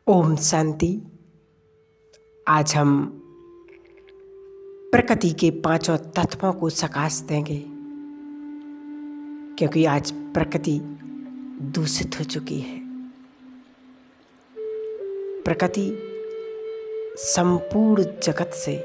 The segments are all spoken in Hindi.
ओम शांति। आज हम प्रकृति के पांचों तत्वों को सकाश देंगे, क्योंकि आज प्रकृति दूषित हो चुकी है। प्रकृति संपूर्ण जगत से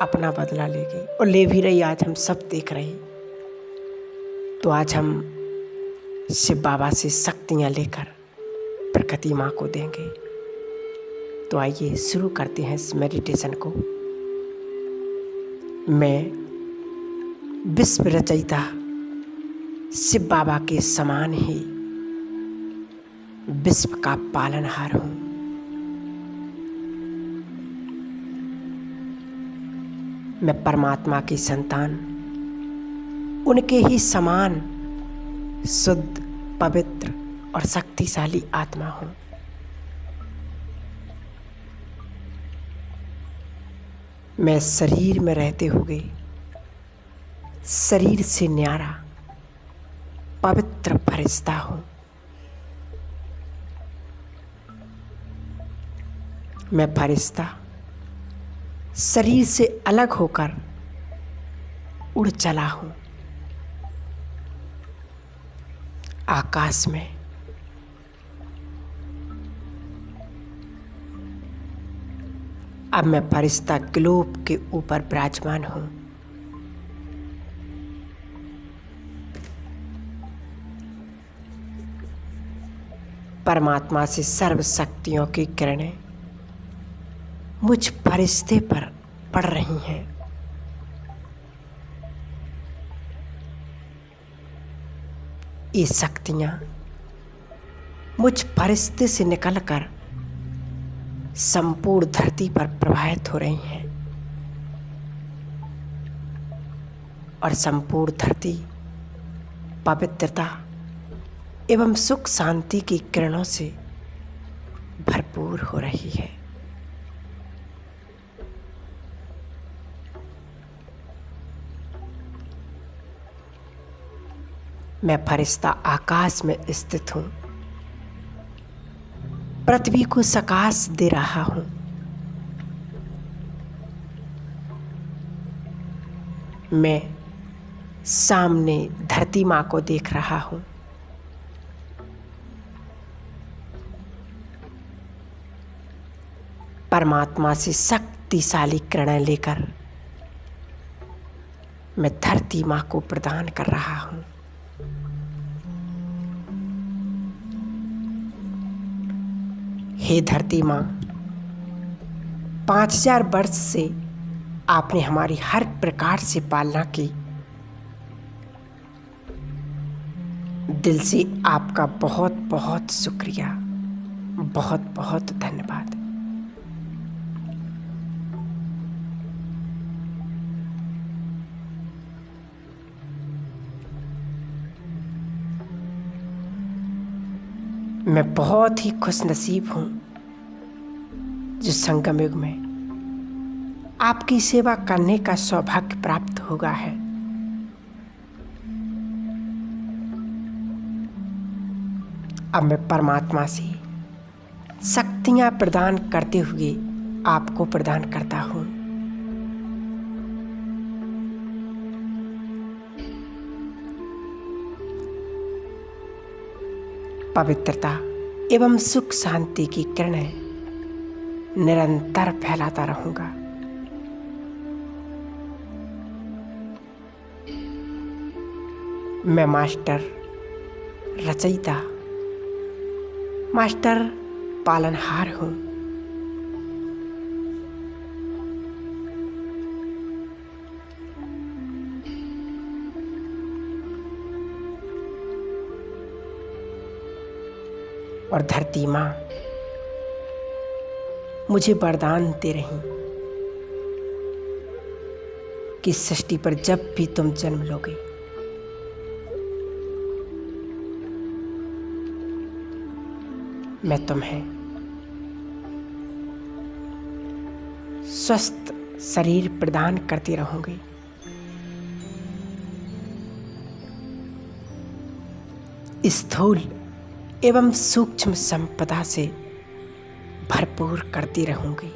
अपना बदला लेगी और ले भी रही, आज हम सब देख रहे हैं। तो आज हम शिव बाबा से शक्तियाँ लेकर प्रकृति माँ को देंगे। तो आइए शुरू करते हैं इस मेडिटेशन को। मैं विश्व रचयिता शिव बाबा के समान ही विश्व का पालनहार हूँ। मैं परमात्मा की संतान, उनके ही समान शुद्ध, पवित्र और शक्तिशाली आत्मा हूँ। मैं शरीर में रहते हुए शरीर से न्यारा पवित्र फरिश्ता हूँ। मैं फरिश्ता शरीर से अलग होकर उड़ चला हूँ आकाश में। अब मैं फरिश्ता ग्लोब के ऊपर विराजमान हूँ। परमात्मा से सर्व शक्तियों की किरणें मुझ फरिश्ते पर पड़ रही हैं। ये शक्तियाँ मुझ फरिश्ते से निकलकर संपूर्ण धरती पर प्रवाहित हो रही हैं और संपूर्ण धरती पवित्रता एवं सुख शांति की किरणों से भरपूर हो रही है। मैं फरिश्ता आकाश में स्थित हूँ, पृथ्वी को सकाश दे रहा हूँ। मैं सामने धरती माँ को देख रहा हूँ। परमात्मा से शक्तिशाली किरणें लेकर मैं धरती माँ को प्रदान कर रहा हूँ। हे धरती माँ, 5000 वर्ष से आपने हमारी हर प्रकार से पालना की। दिल से आपका बहुत बहुत शुक्रिया, बहुत बहुत धन्यवाद। मैं बहुत ही खुशनसीब हूँ जो संगम युग में आपकी सेवा करने का सौभाग्य प्राप्त होगा है। अब मैं परमात्मा से शक्तियाँ प्रदान करते हुए आपको प्रदान करता हूँ। पवित्रता एवं सुख शांति की किरणें निरंतर फैलाता रहूंगा। मैं मास्टर रचयिता, मास्टर पालनहार हूँ। और धरती माँ मुझे वरदान दे रही कि सृष्टि पर जब भी तुम जन्म लोगे, मैं तुम्हें स्वस्थ शरीर प्रदान करती रहूंगी। स्थूल एवं सूक्ष्म संपदा से भरपूर करती रहूंगी।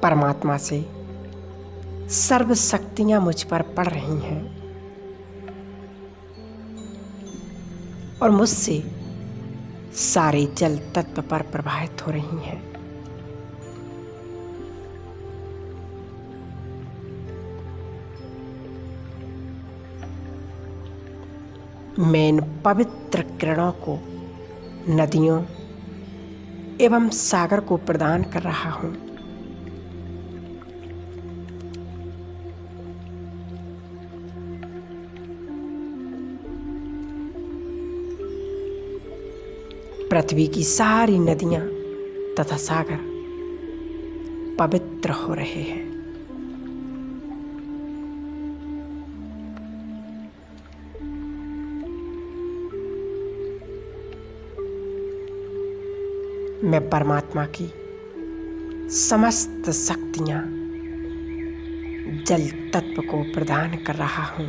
परमात्मा से सर्व शक्तियां मुझ पर पड़ रही हैं और मुझसे सारे जल तत्व पर प्रभावित हो रही हैं। मैं इन पवित्र किरणों को नदियों एवं सागर को प्रदान कर रहा हूं। पृथ्वी की सारी नदियां तथा सागर पवित्र हो रहे हैं। मैं परमात्मा की समस्त शक्तियां जल तत्व को प्रदान कर रहा हूं।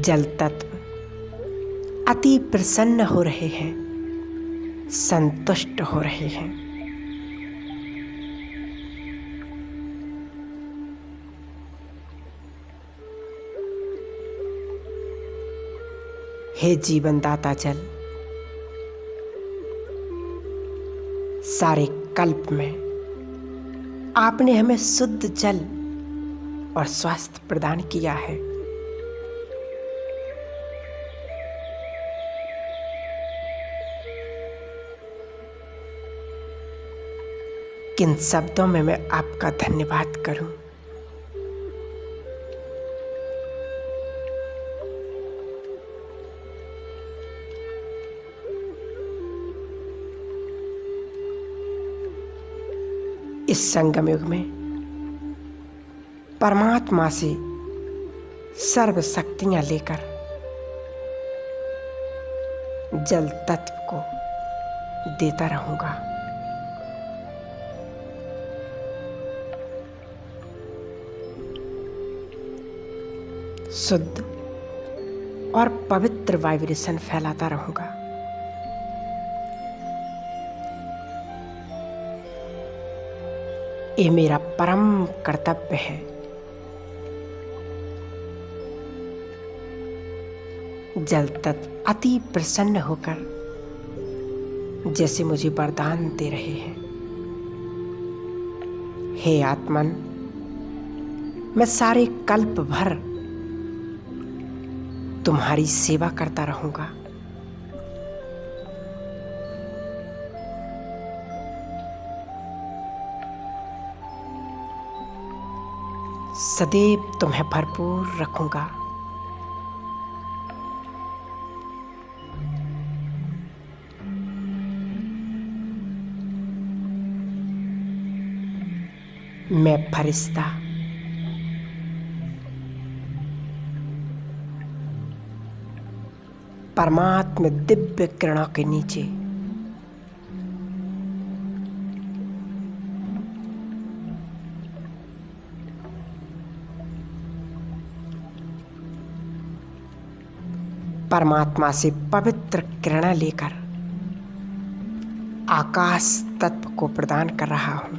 जल तत्व अति प्रसन्न हो रहे हैं, संतुष्ट हो रहे हैं। हे जीवनदाता जल, सारे कल्प में आपने हमें शुद्ध जल और स्वास्थ्य प्रदान किया है। किन शब्दों में मैं आपका धन्यवाद करूं। इस संगम युग में परमात्मा से सर्व शक्तियां लेकर जल तत्व को देता रहूंगा। शुद्ध और पवित्र वाइब्रेशन फैलाता रहूंगा। ये मेरा परम कर्तव्य है। जल तत्व अति प्रसन्न होकर जैसे मुझे वरदान दे रहे हैं। हे आत्मन, मैं सारे कल्प भर तुम्हारी सेवा करता रहूंगा। सदैव तुम्हें भरपूर रखूंगा। मैं फरिश्ता परमात्मा दिव्य किरणों के नीचे परमात्मा से पवित्र किरणें लेकर आकाश तत्व को प्रदान कर रहा हूं।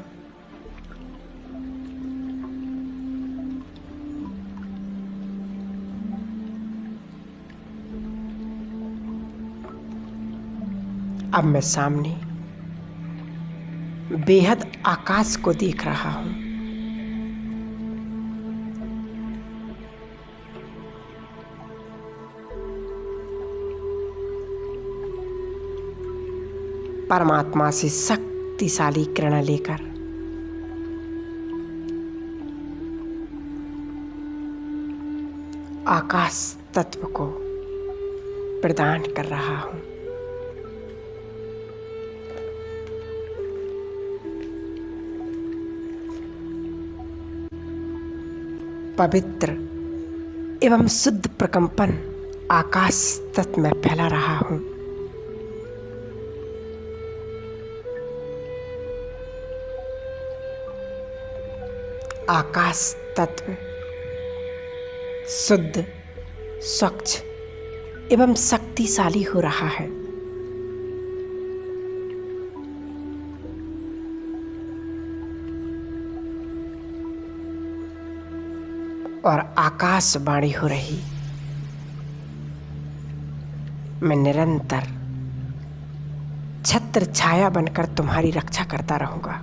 अब मैं सामने बेहद आकाश को देख रहा हूं। परमात्मा से शक्तिशाली किरण लेकर आकाश तत्व को प्रदान कर रहा हूं। पवित्र एवं शुद्ध प्रकंपन आकाश तत्व में फैला रहा हूं। आकाश तत्व शुद्ध, स्वच्छ एवं शक्तिशाली हो रहा है। और आकाशवाणी हो रही, मैं निरंतर छत्र छाया बनकर तुम्हारी रक्षा करता रहूंगा।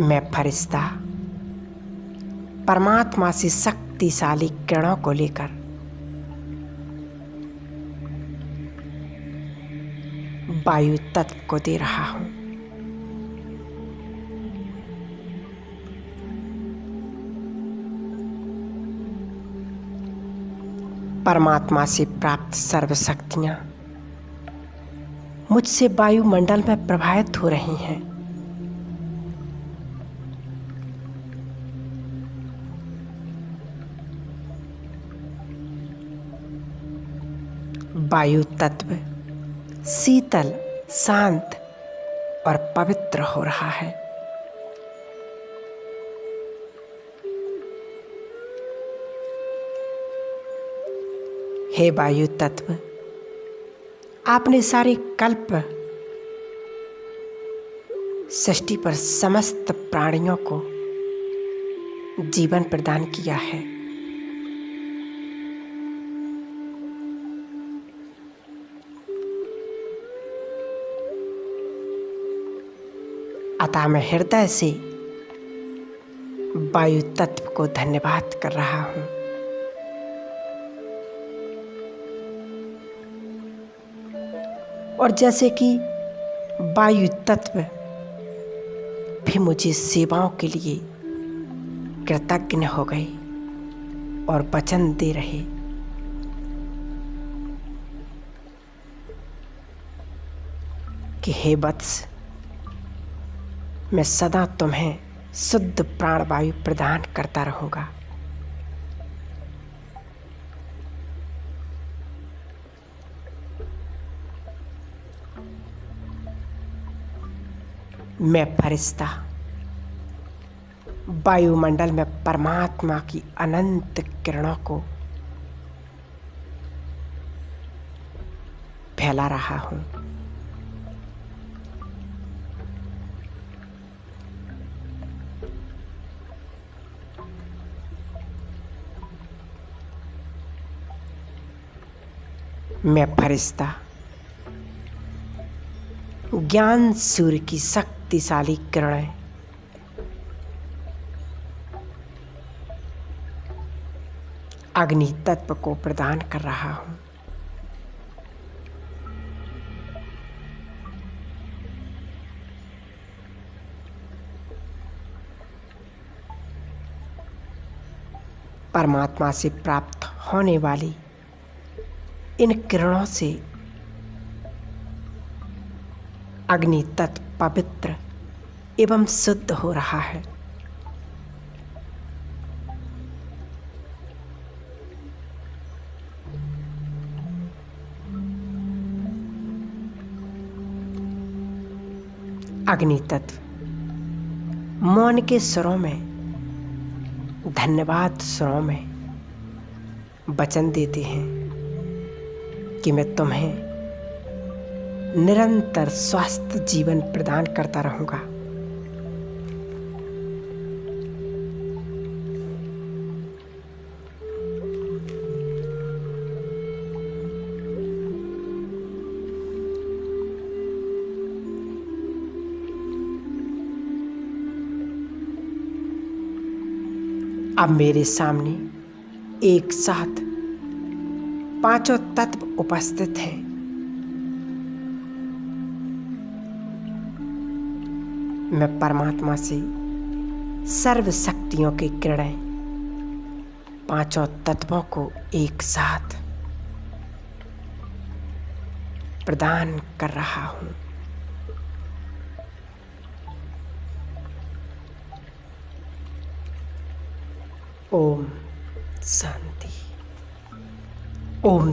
मैं फरिश्ता परमात्मा से शक्तिशाली किरणों को लेकर वायु तत्व को दे रहा हूं। परमात्मा से प्राप्त सर्वशक्तियां मुझसे वायुमंडल में प्रभावित हो रही हैं। वायु तत्व शीतल, शांत और पवित्र हो रहा है। हे वायु तत्व, आपने सारे कल्प सृष्टि पर समस्त प्राणियों को जीवन प्रदान किया है। अतः मैं हृदय से वायु तत्व को धन्यवाद कर रहा हूं। और जैसे कि वायु तत्व भी मुझे सेवाओं के लिए कृतज्ञ हो गए और वचन दे रहे कि हे वत्स, मैं सदा तुम्हें शुद्ध प्राणवायु प्रदान करता रहूंगा। मैं फरिश्ता वायुमंडल में परमात्मा की अनंत किरणों को फैला रहा हूं। मैं फरिश्ता ज्ञान सूर्य की शक्तिशाली किरणें अग्नि तत्व को प्रदान कर रहा हूं। परमात्मा से प्राप्त होने वाली इन किरणों से अग्नि तत्व पवित्र एवं शुद्ध हो रहा है। अग्नि तत्व मौन के स्वरों में, धन्यवाद स्वरों में वचन देते हैं कि मैं तुम्हें निरंतर स्वस्थ जीवन प्रदान करता रहूंगा। अब मेरे सामने एक साथ पांचों तत्व उपस्थित हैं। मैं परमात्मा से सर्व शक्तियों की किरणें पांचों तत्वों को एक साथ प्रदान कर रहा हूँ। ओम शांति। ओम